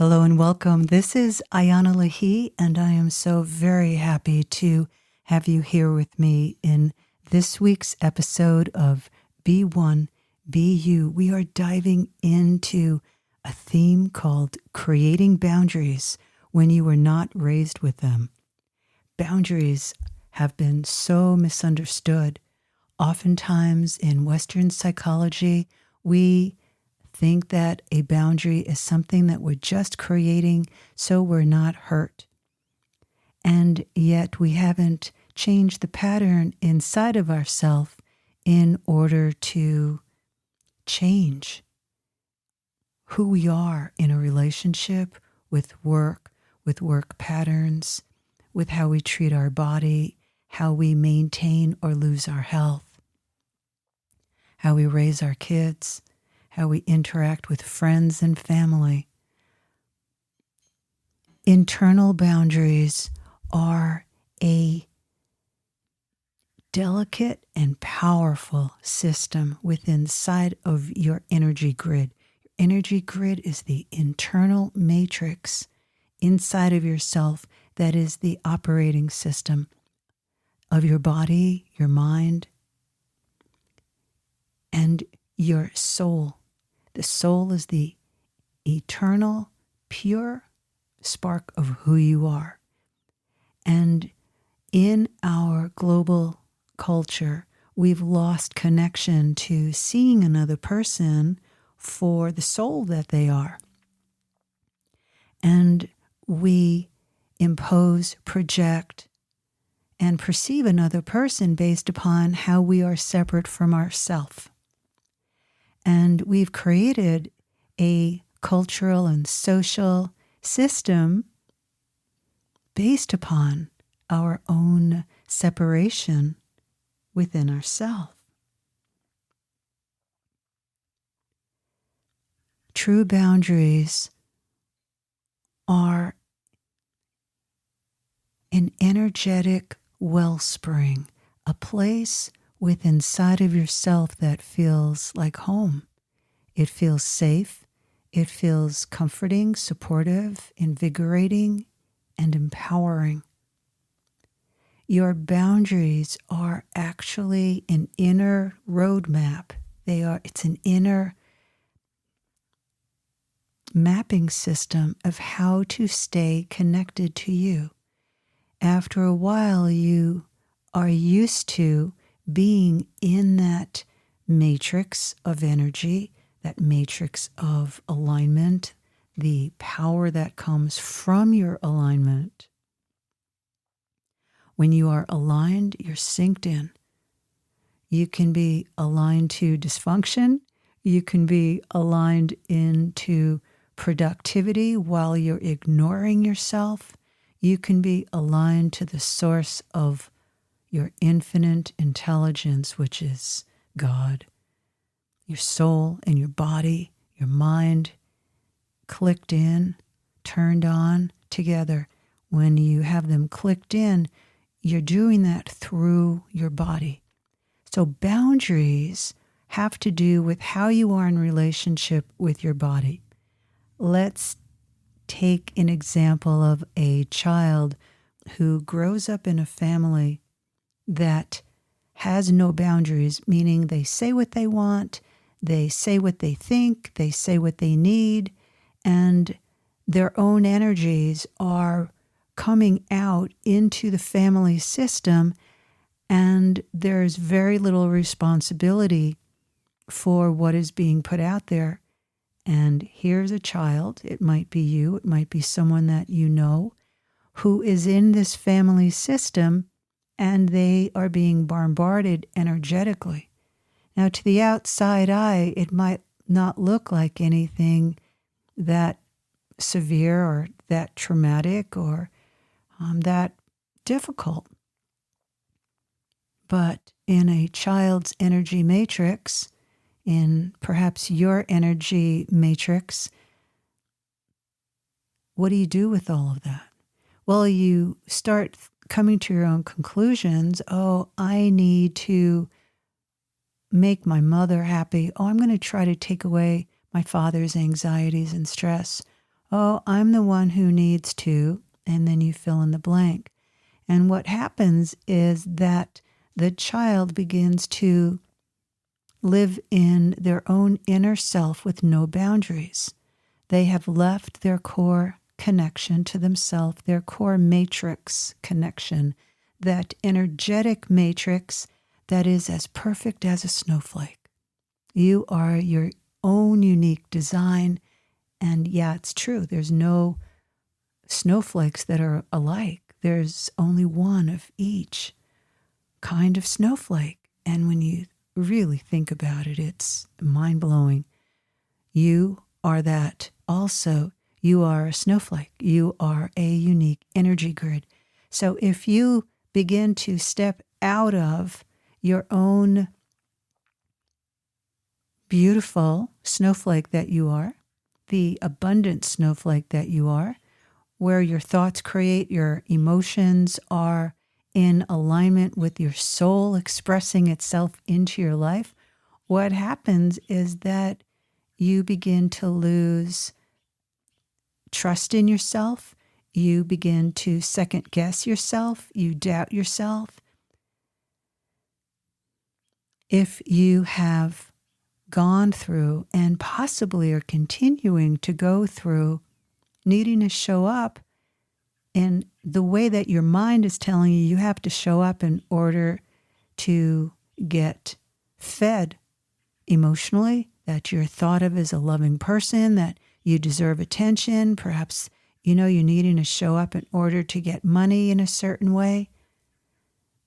Hello and welcome. This is Ayana Lahi, and I am so very happy to have you here with me in this week's episode of Be One, Be You. We are diving into a theme called Creating Boundaries When You Were Not Raised with Them. Boundaries have been so misunderstood. Oftentimes in Western psychology, we think that a boundary is something that we're just creating so we're not hurt. And yet we haven't changed the pattern inside of ourselves in order to change who we are in a relationship, with work patterns, with how we treat our body, how we maintain or lose our health, how we raise our kids, how we interact with friends and family. Internal boundaries are a delicate and powerful system within inside of your energy grid. Your energy grid is the internal matrix inside of yourself that is the operating system of your body, your mind, and your soul. The soul is the eternal, pure spark of who you are. And in our global culture, we've lost connection to seeing another person for the soul that they are. And we impose, project, and perceive another person based upon how we are separate from ourselves. And we've created a cultural and social system based upon our own separation within ourselves. True boundaries are an energetic wellspring, a place within inside of yourself that feels like home. It feels safe. It feels comforting, supportive, invigorating, and empowering. Your boundaries are actually an inner roadmap. It's an inner mapping system of how to stay connected to you. After a while, you are used to being in that matrix of energy, that matrix of alignment, the power that comes from your alignment. When you are aligned, you're synced in. You can be aligned to dysfunction. You can be aligned into productivity while you're ignoring yourself. You can be aligned to the source of your infinite intelligence, which is God. Your soul and your body, your mind, clicked in, turned on together. When you have them clicked in, you're doing that through your body. So boundaries have to do with how you are in relationship with your body. Let's take an example of a child who grows up in a family that has no boundaries, meaning they say what they want, they say what they think, they say what they need, and their own energies are coming out into the family system, and there's very little responsibility for what is being put out there. And here's a child, it might be you, it might be someone that you know, who is in this family system, and they are being bombarded energetically. Now, to the outside eye, it might not look like anything that severe or that traumatic or that difficult. But in a child's energy matrix, in perhaps your energy matrix, what do you do with all of that? Well, you start coming to your own conclusions. Oh, I need to make my mother happy. Oh, I'm going to try to take away my father's anxieties and stress. Oh, I'm the one who needs to, and then you fill in the blank. And what happens is that the child begins to live in their own inner self with no boundaries. They have left their core connection to themselves, their core matrix connection, that energetic matrix that is as perfect as a snowflake. You are your own unique design. And yeah, it's true. There's no snowflakes that are alike. There's only one of each kind of snowflake. And when you really think about it, it's mind-blowing. You are that also. You are a snowflake. You are a unique energy grid. So if you begin to step out of your own beautiful snowflake that you are, the abundant snowflake that you are, where your thoughts create, your emotions are in alignment with your soul expressing itself into your life, what happens is that you begin to lose trust in yourself. You begin to second guess yourself. You doubt yourself. If you have gone through and possibly are continuing to go through needing to show up in the way that your mind is telling you have to show up in order to get fed emotionally, that you're thought of as a loving person, that you deserve attention, perhaps you're needing to show up in order to get money in a certain way,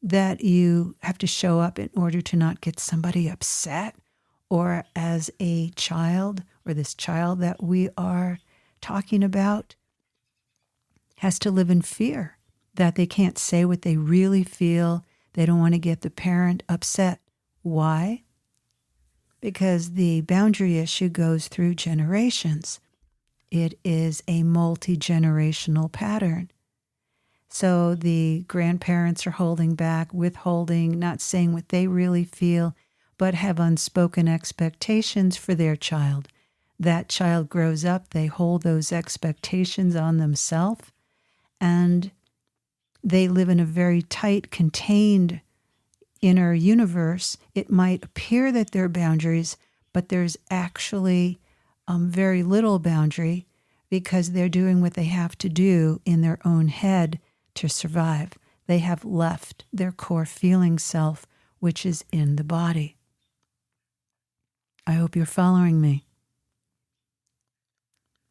that you have to show up in order to not get somebody upset, or as a child, or this child that we are talking about, has to live in fear that they can't say what they really feel. They don't want to get the parent upset. Why? Because the boundary issue goes through generations. It is a multi-generational pattern. So the grandparents are holding back, withholding, not saying what they really feel, but have unspoken expectations for their child. That child grows up, they hold those expectations on themselves, and they live in a very tight, contained inner universe. It might appear that there are boundaries, but there's actually very little boundary because they're doing what they have to do in their own head to survive. They have left their core feeling self, which is in the body. I hope you're following me.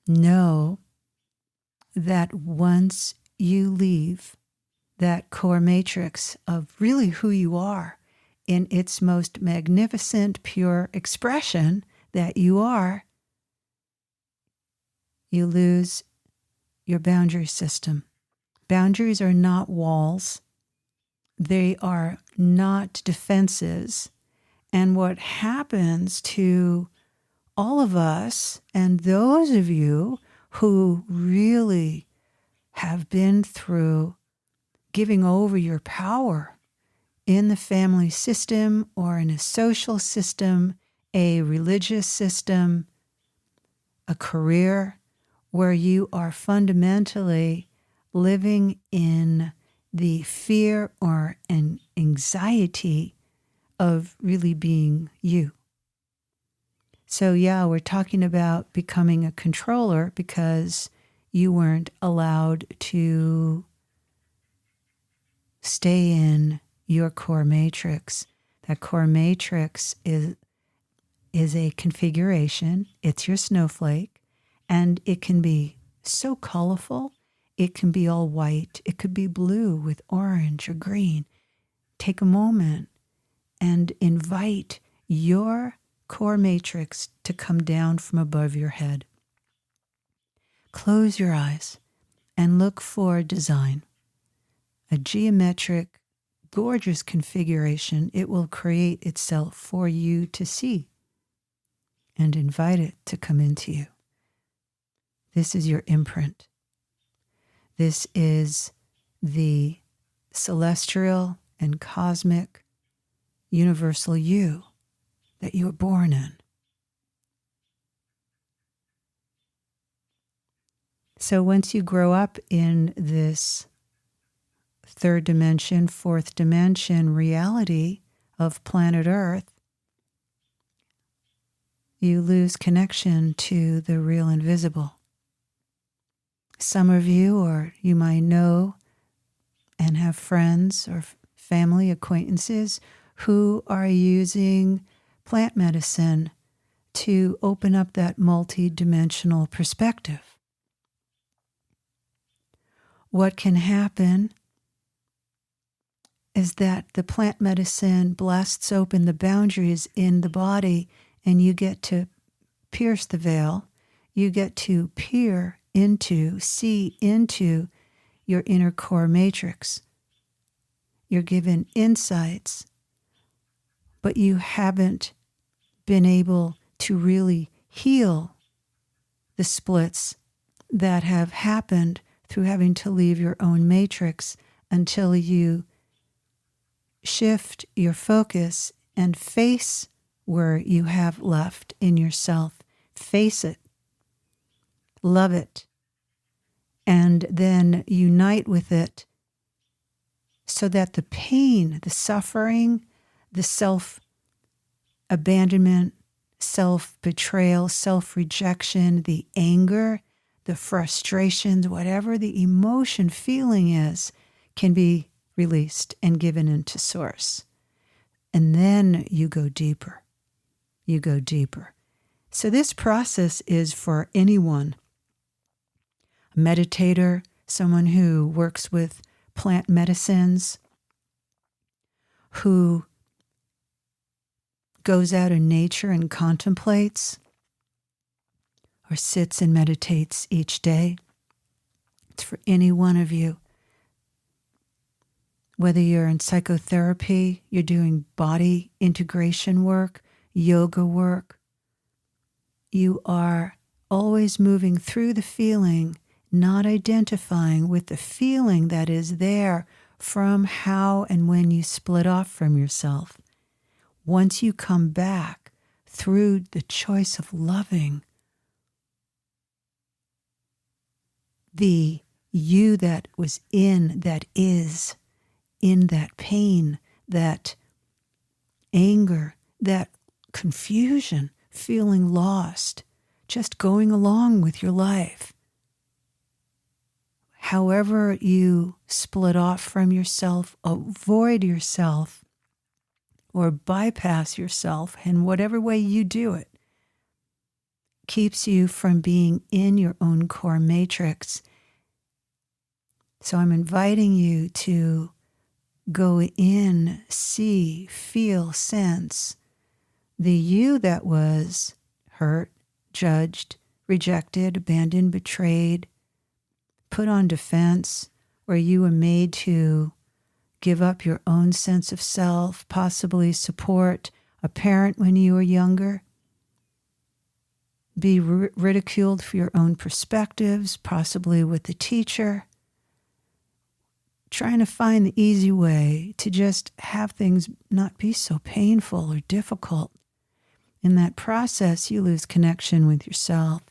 Know that once you leave that core matrix of really who you are in its most magnificent, pure expression that you are, you lose your boundary system. Boundaries are not walls. They are not defenses. And what happens to all of us, and those of you who really have been through giving over your power in the family system or in a social system, a religious system, a career, where you are fundamentally living in the fear or an anxiety of really being you. So yeah, we're talking about becoming a controller because you weren't allowed to stay in your core matrix. That core matrix is a configuration. It's your snowflake, and it can be so colorful. It can be all white. It could be blue with orange or green. Take a moment and invite your core matrix to come down from above your head. Close your eyes and look for design. A geometric, gorgeous configuration. It will create itself for you to see and invite it to come into you. This is your imprint. This is the celestial and cosmic universal you that you were born in. So once you grow up in this third dimension, fourth dimension reality of planet Earth, you lose connection to the real invisible. Some of you, or you might know and have friends or family acquaintances who are using plant medicine to open up that multi-dimensional perspective. What can happen is that the plant medicine blasts open the boundaries in the body, and you get to pierce the veil. You get to peer into, see into your inner core matrix. You're given insights, but you haven't been able to really heal the splits that have happened through having to leave your own matrix until you shift your focus and face where you have left in yourself. Face it, love it, and then unite with it so that the pain, the suffering, the self-abandonment, self-betrayal, self-rejection, the anger, the frustrations, whatever the emotion feeling is, can be released and given into source. And then you go deeper. You go deeper. So this process is for anyone. A meditator, someone who works with plant medicines, who goes out in nature and contemplates, or sits and meditates each day. It's for any one of you. Whether you're in psychotherapy, you're doing body integration work, yoga work, you are always moving through the feeling, not identifying with the feeling that is there from how and when you split off from yourself. Once you come back through the choice of loving the you that was in, that is, in that pain, that anger, that confusion, feeling lost, just going along with your life. However you split off from yourself, avoid yourself, or bypass yourself, in whatever way you do it, keeps you from being in your own core matrix. So I'm inviting you to go in, see, feel, sense the you that was hurt, judged, rejected, abandoned, betrayed, put on defense, where you were made to give up your own sense of self, possibly support a parent when you were younger, be ridiculed for your own perspectives, possibly with the teacher, trying to find the easy way to just have things not be so painful or difficult. In that process, you lose connection with yourself.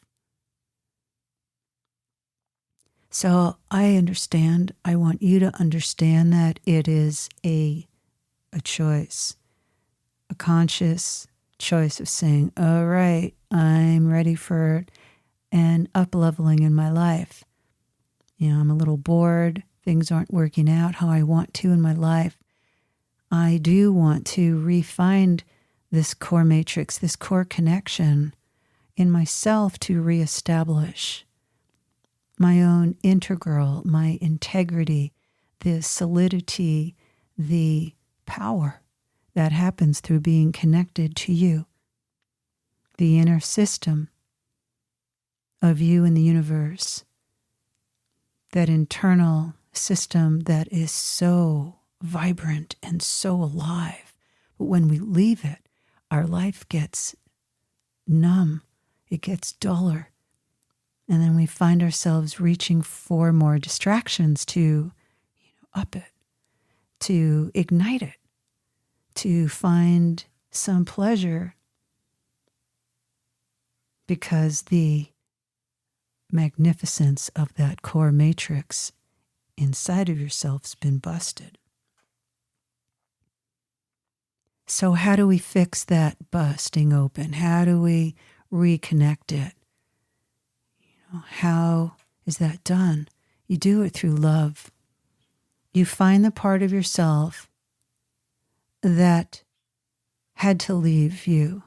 So I understand. I want you to understand that it is a choice, a conscious choice of saying, all right, I'm ready for an up-leveling in my life. You know, I'm a little bored. Things aren't working out how I want to in my life. I do want to refine this core matrix, this core connection in myself to reestablish my own integral, my integrity, the solidity, the power that happens through being connected to you, the inner system of you in the universe, that internal system that is so vibrant and so alive. But when we leave it, our life gets numb, it gets duller. And then we find ourselves reaching for more distractions to, up it, to ignite it, to find some pleasure, because the magnificence of that core matrix inside of yourself's been busted. So how do we fix that busting open? How do we reconnect it? How is that done? You do it through love. You find the part of yourself that had to leave you.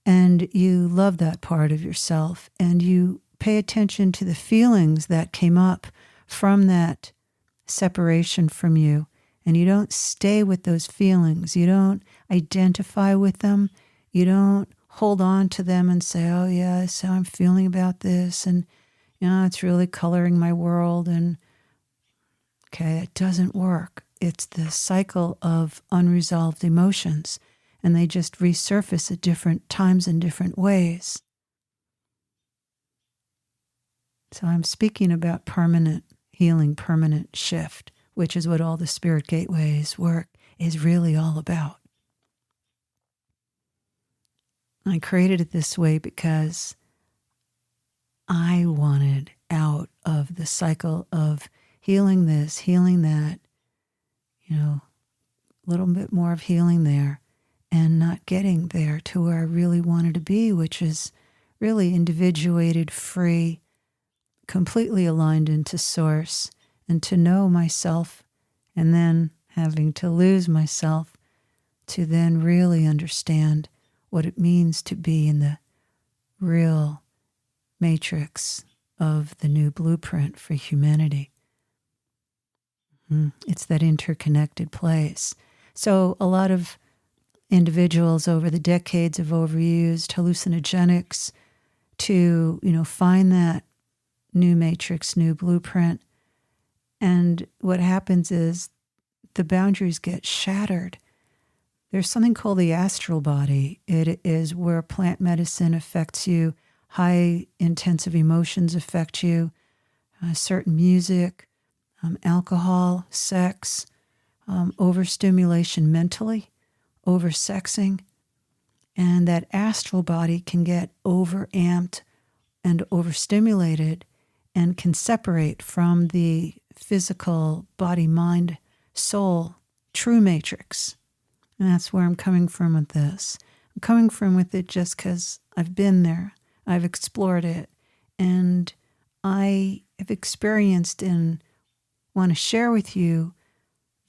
And you love that part of yourself, and you pay attention to the feelings that came up from that separation from you. And you don't stay with those feelings. You don't identify with them. You don't hold on to them and say, oh, yeah, that's how I'm feeling about this. And, it's really coloring my world. And, okay, it doesn't work. It's the cycle of unresolved emotions. And they just resurface at different times in different ways. So I'm speaking about permanent healing, permanent shift, which is what all the spirit gateways work is really all about. I created it this way because I wanted out of the cycle of healing this, healing that, a little bit more of healing there, and not getting there to where I really wanted to be, which is really individuated, free, completely aligned into source, and to know myself, and then having to lose myself to then really understand what it means to be in the real matrix of the new blueprint for humanity. It's that interconnected place. So a lot of individuals over the decades have overused hallucinogenics to, find that new matrix, new blueprint. And what happens is the boundaries get shattered. There's something called the astral body. It is where plant medicine affects you, high intensive emotions affect you, certain music, alcohol, sex, overstimulation mentally, oversexing, and that astral body can get overamped and overstimulated and can separate from the physical body, mind, soul, true matrix. And that's where I'm coming from with this. I'm coming from with it just because I've been there. I've explored it. And I have experienced and want to share with you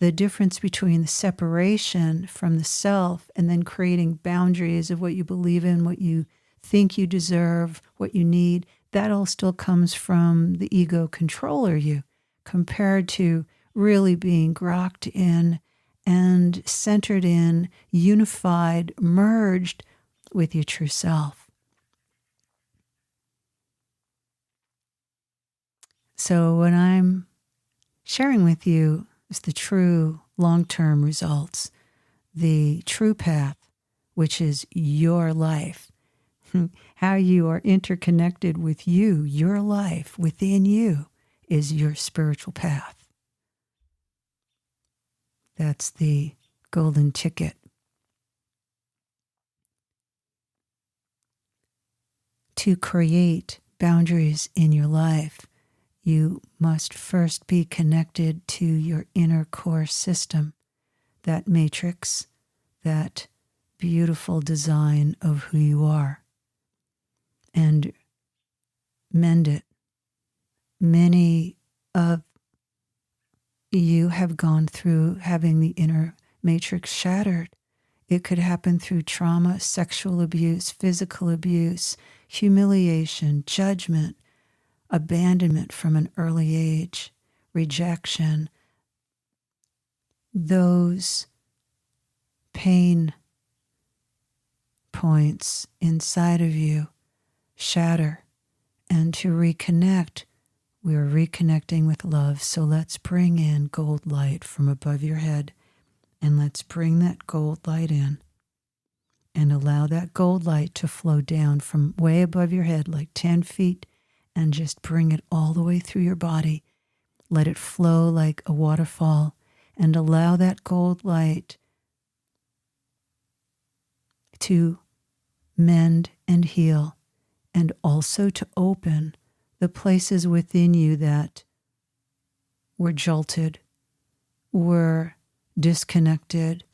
the difference between the separation from the self and then creating boundaries of what you believe in, what you think you deserve, what you need. That all still comes from the ego controller you, compared to really being grokked in and centered in, unified, merged with your true self. So what I'm sharing with you is the true long-term results, the true path, which is your life, how you are interconnected with you, your life within you is your spiritual path. That's the golden ticket. To create boundaries in your life, you must first be connected to your inner core system, that matrix, that beautiful design of who you are, and mend it. Many of you have gone through having the inner matrix shattered. It could happen through trauma, sexual abuse, physical abuse, humiliation, judgment, abandonment from an early age, rejection. Those pain points inside of you shatter. And to reconnect, we are reconnecting with love. So let's bring in gold light from above your head. And let's bring that gold light in. And allow that gold light to flow down from way above your head, like 10 feet, and just bring it all the way through your body. Let it flow like a waterfall, and allow that gold light to mend and heal, and also to open the places within you that were jolted, were disconnected,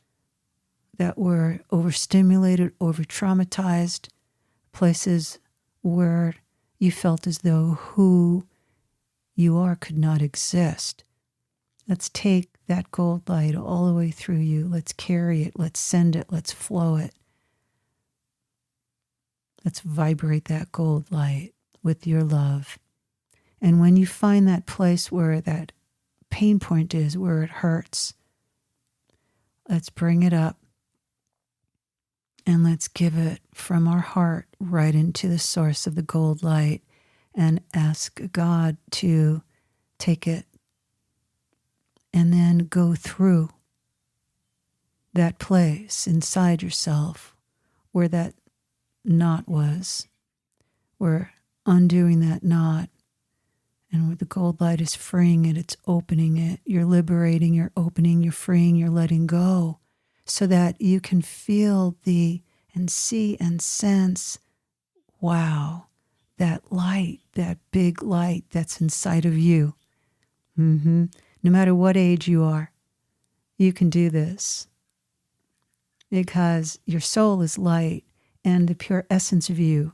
that were overstimulated, over-traumatized, places where you felt as though who you are could not exist. Let's take that gold light all the way through you. Let's carry it. Let's send it. Let's flow it. Let's vibrate that gold light with your love. And when you find that place where that pain point is, where it hurts, let's bring it up and let's give it from our heart right into the source of the gold light and ask God to take it and then go through that place inside yourself where that knot was. We're undoing that knot, and where the gold light is freeing it, it's opening it. You're liberating, you're opening, you're freeing, you're letting go, so that you can feel and see and sense, wow, that light, that big light that's inside of you. No matter what age you are, you can do this because your soul is light and the pure essence of you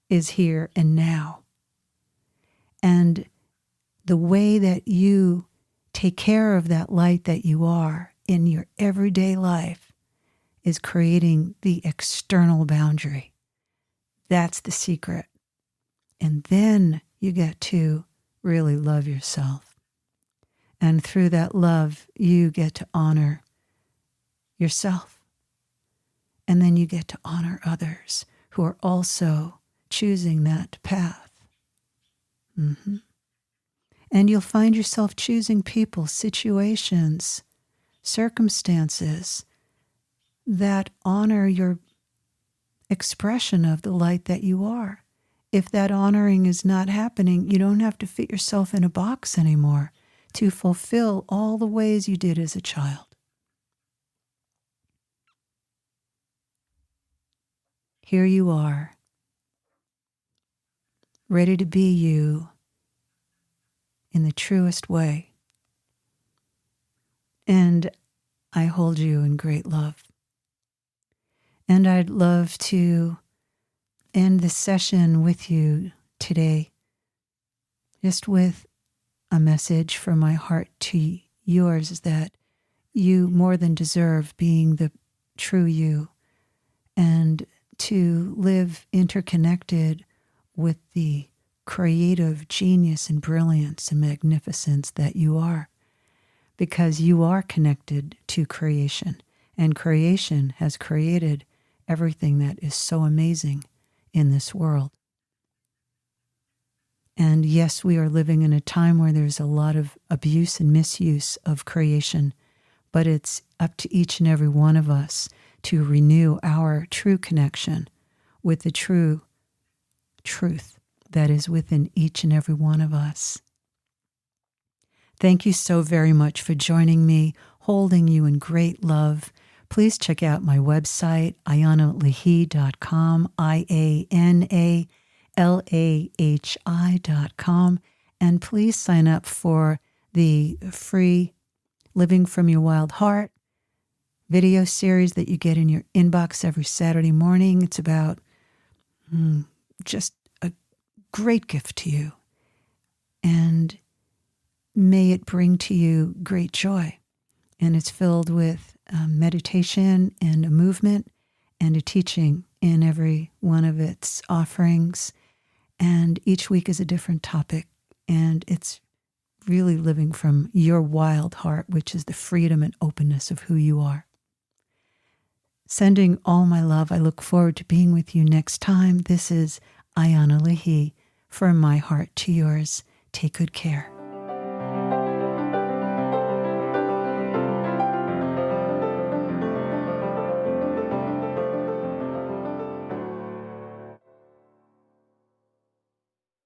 is here and now. And the way that you take care of that light that you are in your everyday life is creating the external boundary. That's the secret. And then you get to really love yourself. And through that love, you get to honor yourself. And then you get to honor others who are also choosing that path. And you'll find yourself choosing people, situations, circumstances that honor your expression of the light that you are. If that honoring is not happening, you don't have to fit yourself in a box anymore to fulfill all the ways you did as a child. Here you are, ready to be you in the truest way. And I hold you in great love. And I'd love to end this session with you today, just with a message from my heart to yours, is that you more than deserve being the true you, and to live interconnected with the creative genius and brilliance and magnificence that you are, because you are connected to creation, and creation has created everything that is so amazing in this world. And yes, we are living in a time where there's a lot of abuse and misuse of creation, but it's up to each and every one of us to renew our true connection with the true truth that is within each and every one of us. Thank you so very much for joining me, holding you in great love. Please check out my website, ayanalahi.com, IANALAHI.com, and please sign up for the free Living from Your Wild Heart video series that you get in your inbox every Saturday morning. It's about just a great gift to you. And may it bring to you great joy. And it's filled with meditation and a movement and a teaching in every one of its offerings. And each week is a different topic. And it's really living from your wild heart, which is the freedom and openness of who you are. Sending all my love. I look forward to being with you next time. This is Ayana Lahi, from my heart to yours. Take good care.